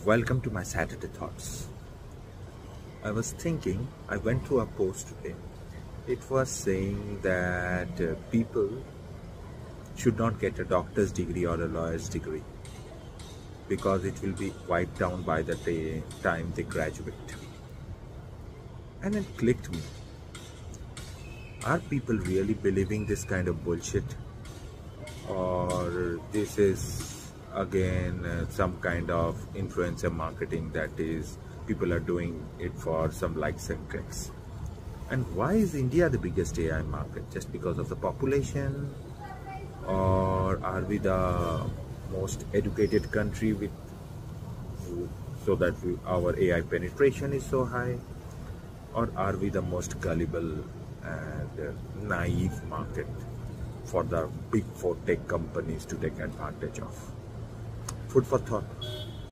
Welcome to my Saturday Thoughts. I was thinking, I went through a post today. It was saying that people should not get a doctor's degree or a lawyer's degree because it will be wiped down by the time they graduate. And it clicked me. Are people really believing this kind of bullshit? Or this is again some kind of influencer marketing that is people are doing it for some likes and clicks? And why is India the biggest AI market? Just because of the population? Or are we the most educated country with so that our AI penetration is so high? Or are we the most gullible and naive market for the big four tech companies to take advantage of? Food for thought.